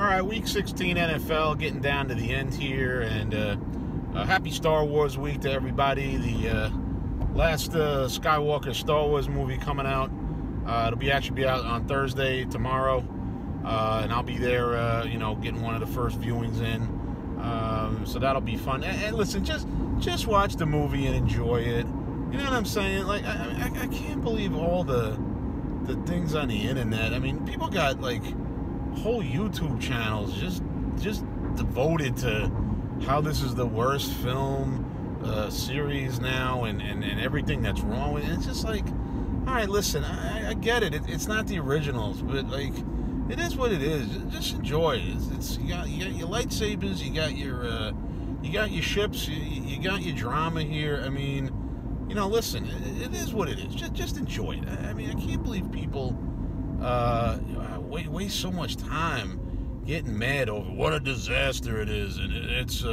right, Week 16 NFL, getting down to the end here, and happy Star Wars week to everybody. The last Skywalker Star Wars movie coming out. It'll actually be out on Thursday, tomorrow, and I'll be there, getting one of the first viewings in. So that'll be fun. And listen, just watch the movie and enjoy it. You know what I'm saying? Like, I can't believe all the things on the internet. I mean, people got like whole YouTube channels just devoted to how this is the worst film series now and everything that's wrong with it. It's just like, all right, listen, I get it. It's not the originals, but like, it is what it is. Just enjoy it. You got your lightsabers, you got your ships, you got your drama here. I mean, listen, it is what it is. Just enjoy it. I mean, I can't believe people waste so much time getting mad over what a disaster it is, and it's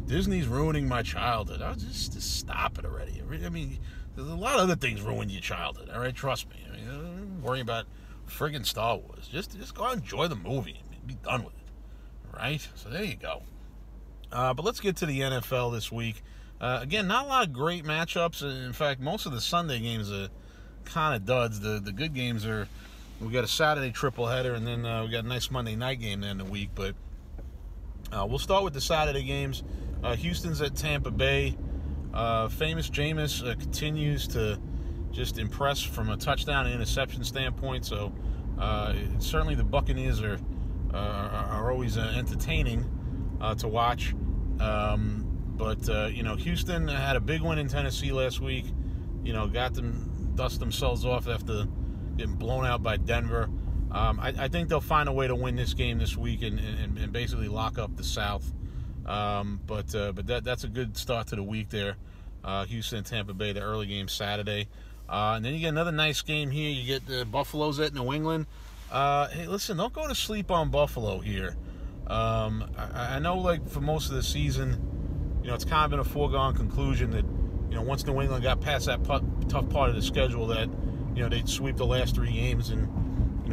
Disney's ruining my childhood. Just stop it already. I mean, there's a lot of other things ruin your childhood. All right, trust me. I mean, don't worry about friggin' Star Wars. Just go out and enjoy the movie and be done with it. All right. So there you go. But let's get to the NFL this week. Again, not a lot of great matchups. In fact, most of the Sunday games are kind of duds. The good games are, we got a Saturday triple header, and then we got a nice Monday night game in the week. But we'll start with the Saturday games. Houston's at Tampa Bay. Famous Jameis continues to just impress from a touchdown and interception standpoint. So certainly the Buccaneers are always entertaining to watch. But Houston had a big win in Tennessee last week. Got them dust themselves off after getting blown out by Denver. I think they'll find a way to win this game this week and basically lock up the South. But that's a good start to the week there. Houston and Tampa Bay, the early game Saturday. And then you get another nice game here. You get the Buffalo's at New England. Hey, listen, don't go to sleep on Buffalo here. I know, like, for most of the season, it's kind of been a foregone conclusion that, once New England got past that tough part of the schedule, that, they'd sweep the last three games and,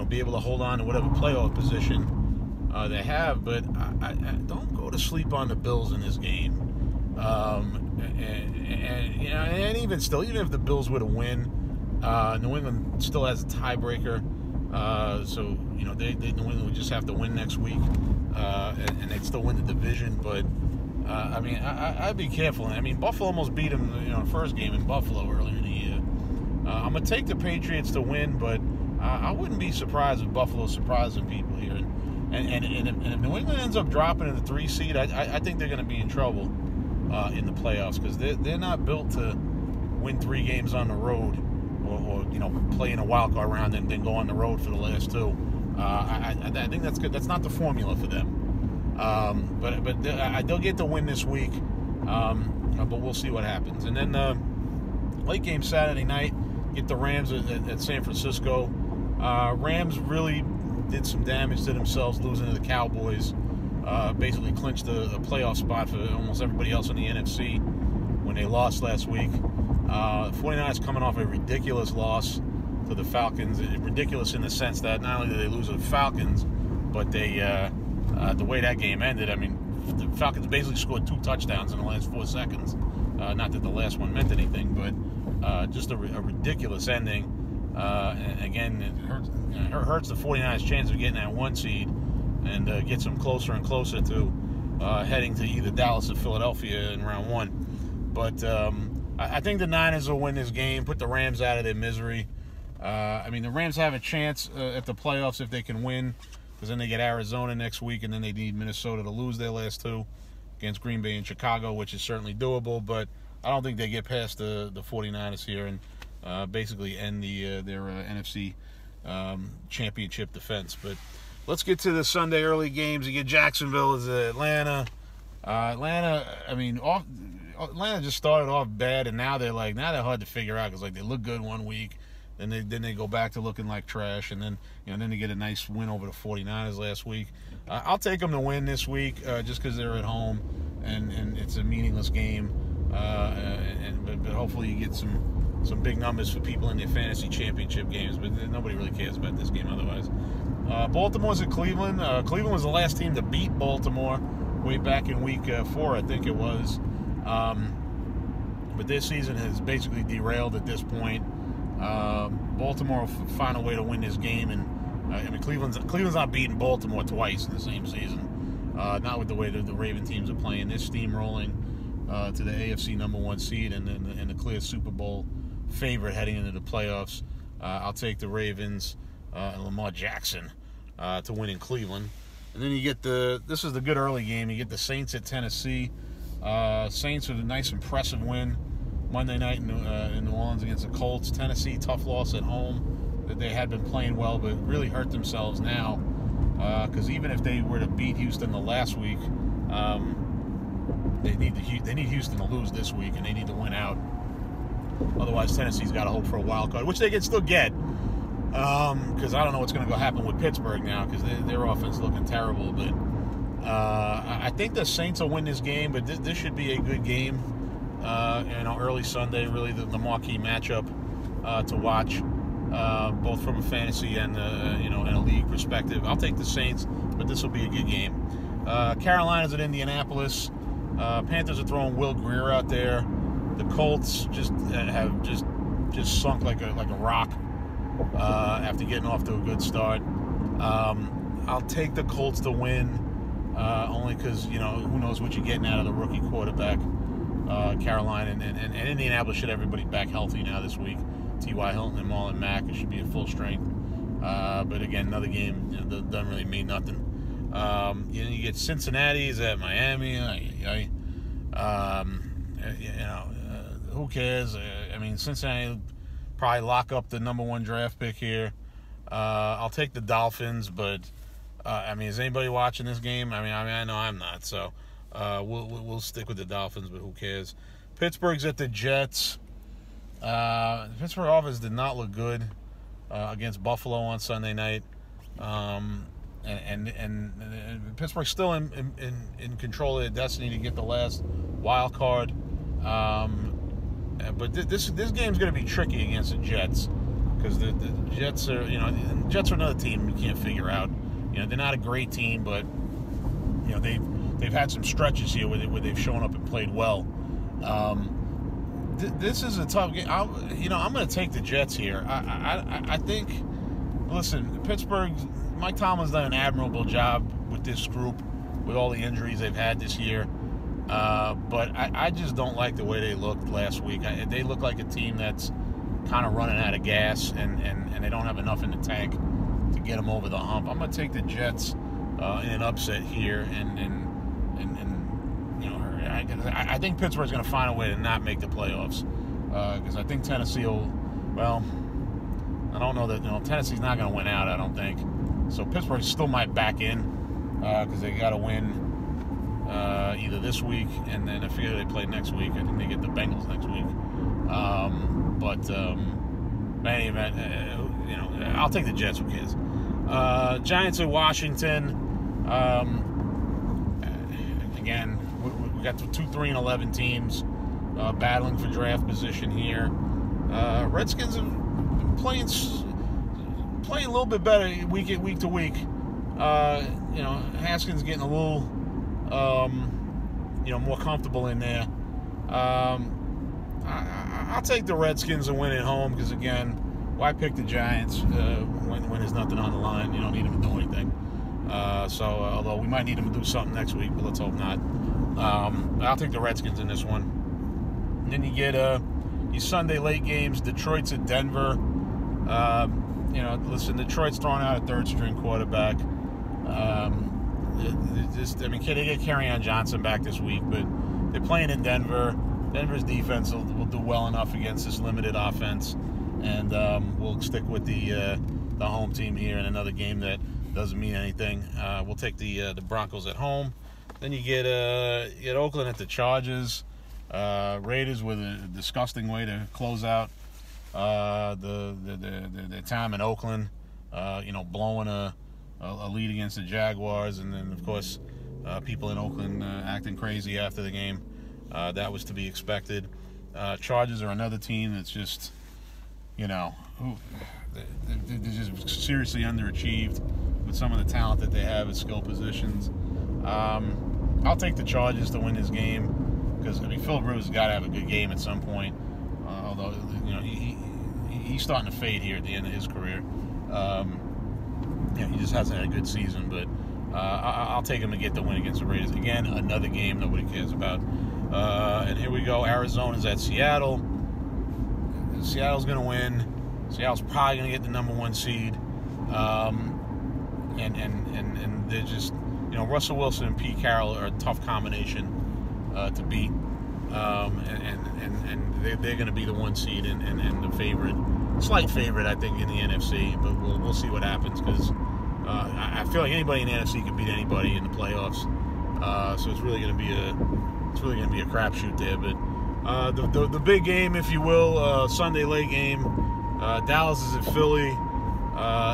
be able to hold on to whatever playoff position they have. But I don't go to sleep on the Bills in this game. And even still, even if the Bills were to win, New England still has a tiebreaker. So, New England would just have to win next week, and they'd still win the division. But, I'd be careful. I mean, Buffalo almost beat them, the first game in Buffalo earlier in the year. I'm going to take the Patriots to win, but I wouldn't be surprised if Buffalo's surprising people here. And if New England ends up dropping in the 3 seed, I think they're going to be in trouble in the playoffs, because they're not built to win 3 games on the road or play in a wild card round and then go on the road for the last 2. I think that's good. That's not the formula for them. But they'll get the win this week. But we'll see what happens. And then late game Saturday night, get the Rams at San Francisco. Rams really did some damage to themselves losing to the Cowboys. Basically clinched a playoff spot for almost everybody else in the NFC when they lost last week. 49ers coming off a ridiculous loss to the Falcons. Ridiculous in the sense that not only did they lose to the Falcons, but they the way that game ended, I mean, the Falcons basically scored 2 touchdowns in the last 4 seconds. Not that the last one meant anything, but just a ridiculous ending. And again, it hurts the 49ers' chance of getting that 1 seed and gets them closer and closer to heading to either Dallas or Philadelphia in round 1. But I think the Niners will win this game, put the Rams out of their misery. The Rams have a chance at the playoffs if they can win, because then they get Arizona next week, and then they need Minnesota to lose their last 2 against Green Bay and Chicago, which is certainly doable. But I don't think they get past the 49ers here and basically end their NFC championship defense. But let's get to the Sunday early games. You get Jacksonville as Atlanta. Atlanta just started off bad, and now they're hard to figure out, because like they look good one week, then they go back to looking like trash, and then then they get a nice win over the 49ers last week. I'll take them to win this week just because they're at home and it's a meaningless game. But hopefully you get some big numbers for people in their fantasy championship games. But nobody really cares about this game otherwise. Baltimore's at Cleveland. Cleveland was the last team to beat Baltimore way back in week 4, I think it was. But this season has basically derailed at this point. Baltimore will find a way to win this game, and I mean Cleveland's not beating Baltimore twice in the same season. Not with the way the Raven teams are playing. They're steamrolling to the AFC #1 seed and the clear Super Bowl favorite heading into the playoffs. I'll take the Ravens and Lamar Jackson to win in Cleveland. And then you get this is the good early game. You get the Saints at Tennessee. Saints with a nice impressive win Monday night in New Orleans against the Colts. Tennessee, tough loss at home. That they had been playing well, but really hurt themselves now. Because even if they were to beat Houston the last week, they need Houston to lose this week, and they need to win out. Otherwise, Tennessee's got to hope for a wild card, which they can still get. Because I don't know what's going to go happen with Pittsburgh now, because their offense is looking terrible. But I think the Saints will win this game, but this should be a good game. Early Sunday, really the marquee matchup to watch, both from a fantasy and a league perspective. I'll take the Saints, but this will be a good game. Carolina's at Indianapolis. Panthers are throwing Will Greer out there. The Colts have sunk like a rock after getting off to a good start. I'll take the Colts to win, only because who knows what you're getting out of the rookie quarterback. Carolina and Indianapolis should have everybody back healthy now this week. T.Y. Hilton and Marlon Mack, it should be at full strength. But again, another game that doesn't really mean nothing. You get Cincinnati's at Miami. Who cares? I mean, Cincinnati probably lock up the #1 draft pick here. I'll take the Dolphins, but is anybody watching this game? I know I'm not. So we'll stick with the Dolphins, but who cares? Pittsburgh's at the Jets. The Pittsburgh offense did not look good against Buffalo on Sunday night. And Pittsburgh's still in control of their destiny to get the last wild card. But this game's going to be tricky against the Jets, because the Jets are the Jets are another team you can't figure out. They're not a great team, but they've had some stretches here where they've shown up and played well. This is a tough game. I'm going to take the Jets here. I think. Listen, Pittsburgh. Mike Tomlin's done an admirable job with this group, with all the injuries they've had this year. But I just don't like the way they looked last week. They look like a team that's kind of running out of gas, and they don't have enough in the tank to get them over the hump. I'm going to take the Jets in an upset here, I think Pittsburgh's going to find a way to not make the playoffs, because I think Tennessee will. Well, I don't know that Tennessee's not going to win out, I don't think. So Pittsburgh still might back in, because they got to win either this week, and then I figure they play next week. I think they get the Bengals next week. In any event, I'll take the Jets. Who cares? Giants at Washington. Again, we got the 2, 3, and 11 teams battling for draft position here. Redskins have been playing a little bit better week to week. Haskins getting a little, more comfortable in there. I'll take the Redskins and win at home, because again, why pick the Giants when there's nothing on the line? You don't need them to do anything. Although we might need them to do something next week, but let's hope not. I'll take the Redskins in this one. And then you get these Sunday late games. Detroit's at Denver. Detroit's throwing out a third-string quarterback. They get Kerryon Johnson back this week, but they're playing in Denver. Denver's defense will do well enough against this limited offense, and we'll stick with the home team here in another game that doesn't mean anything. We'll take the Broncos at home. Then you get Oakland at the Chargers. Raiders with a disgusting way to close out the time in Oakland, blowing a lead against the Jaguars, and then of course people in Oakland acting crazy after the game. That was to be expected. Chargers are another team that's just, they're just seriously underachieved. with some of the talent that they have at skill positions. I'll take the Chargers to win this game because, I mean, Philip Rivers has got to have a good game at some point. Although, you know, he's starting to fade here at the end of his career. He just hasn't had a good season, but I'll take him to get the win against the Raiders. Again, another game nobody cares about. And here we go. Arizona's at Seattle. Seattle's going to win. Seattle's probably going to get the #1 seed. And they're just, you know, Russell Wilson and Pete Carroll are a tough combination to beat. And they're going to be the 1 seed and the favorite, slight favorite, I think, in the NFC. But we'll see what happens because I feel like anybody in the NFC can beat anybody in the playoffs. So it's really going to be a crapshoot there. But the big game, if you will, Sunday late game. Dallas is at Philly.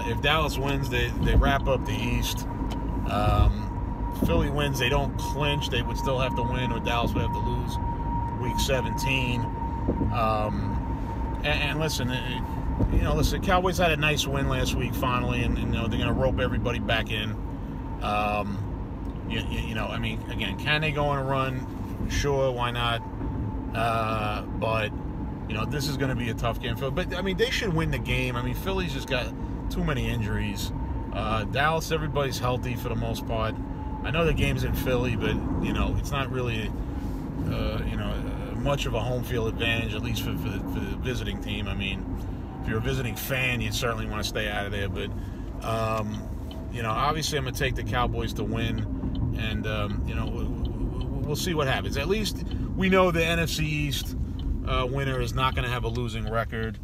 If Dallas wins, they wrap up the East. Philly wins, they don't clinch. They would still have to win, or Dallas would have to lose Week 17. And listen, Cowboys had a nice win last week finally, and you know they're going to rope everybody back in. I mean, again, can they go on a run? Sure, why not? But you know, this is going to be a tough game. But I mean, they should win the game. I mean, Philly's just got too many injuries. Dallas, everybody's healthy for the most part. I know the game's in Philly, but you know, it's not really much of a home field advantage, at least for the visiting team. I mean, if you're a visiting fan, you'd certainly want to stay out of there. But obviously, I'm going to take the Cowboys to win, and we'll see what happens. At least we know the NFC East winner is not going to have a losing record.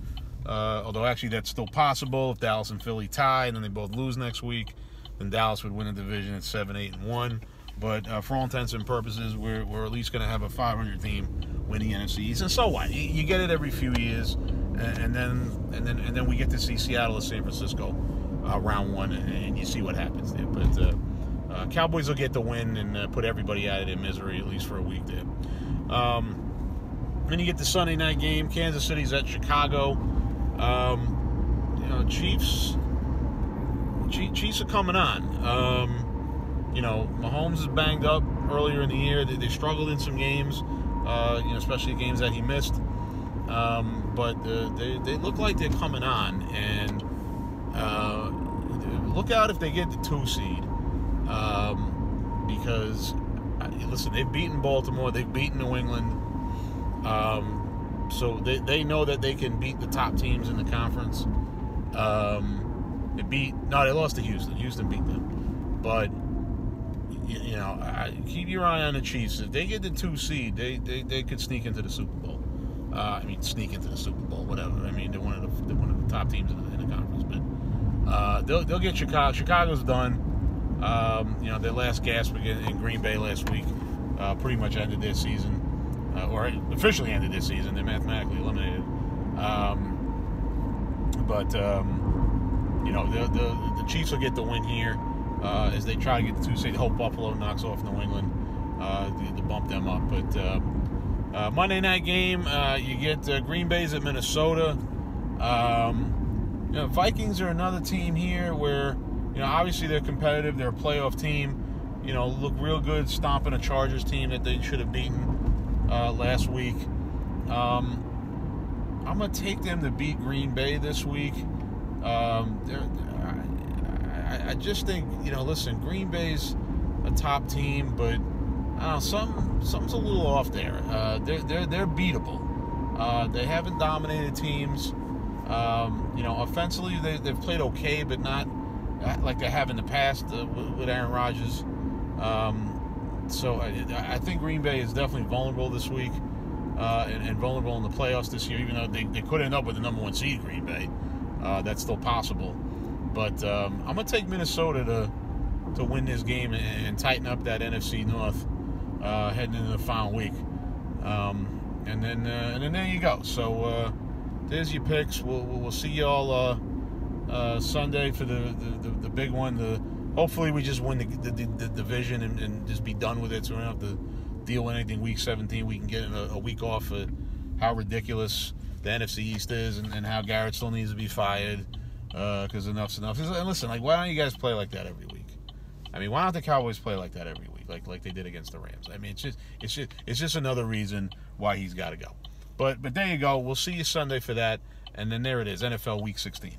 Although actually that's still possible if Dallas and Philly tie and then they both lose next week, then Dallas would win the division at 7-8-1. But for all intents and purposes, we're at least going to have a 500 team win the NFC East. And so what? You get it every few years, and then we get to see Seattle or San Francisco round 1, and you see what happens there. But Cowboys will get the win and put everybody out of their misery at least for a week there. Then you get the Sunday night game. Kansas City's at Chicago. Chiefs are coming on. Mahomes is banged up earlier in the year. They struggled in some games, especially games that he missed. But they look like they're coming on. And look out if they get the 2 seed. Because, listen, they've beaten Baltimore. They've beaten New England. So they know that they can beat the top teams in the conference. They lost to Houston. Houston beat them. But, keep your eye on the Chiefs. If they get the 2 seed, they could sneak into the Super Bowl. Sneak into the Super Bowl, whatever. I mean, they're one of the top teams in the conference. But they'll get Chicago. Chicago's done. Their last gasp in Green Bay last week pretty much ended their season. Or officially ended this season. They're mathematically eliminated. The Chiefs will get the win here as they try to get the 2 seed. Hope Buffalo knocks off New England to bump them up. But Monday night game, you get Green Bay's at Minnesota. Vikings are another team here where obviously they're competitive. They're a playoff team. Look real good stomping a Chargers team that they should have beaten last week. I'm going to take them to beat Green Bay this week. I just think, listen, Green Bay's a top team, but something's a little off there. They're beatable. They haven't dominated teams. Offensively they've played okay, but not like they have in the past with Aaron Rodgers. So I think Green Bay is definitely vulnerable this week and vulnerable in the playoffs this year, even though they could end up with the #1 seed, Green Bay. That's still possible. But I'm going to take Minnesota to win this game and tighten up that NFC North heading into the final week. And then there you go. So there's your picks. We'll see you all Sunday for the big one. Hopefully we just win the division and just be done with it, so we don't have to deal with anything Week 17. We can get a week off for how ridiculous the NFC East is and how Garrett still needs to be fired. because enough's enough. And listen, like, why don't you guys play like that every week? I mean, why don't the Cowboys play like that every week, like they did against the Rams? I mean, it's just another reason why he's got to go. But there you go. We'll see you Sunday for that, and then there it is, NFL Week 16.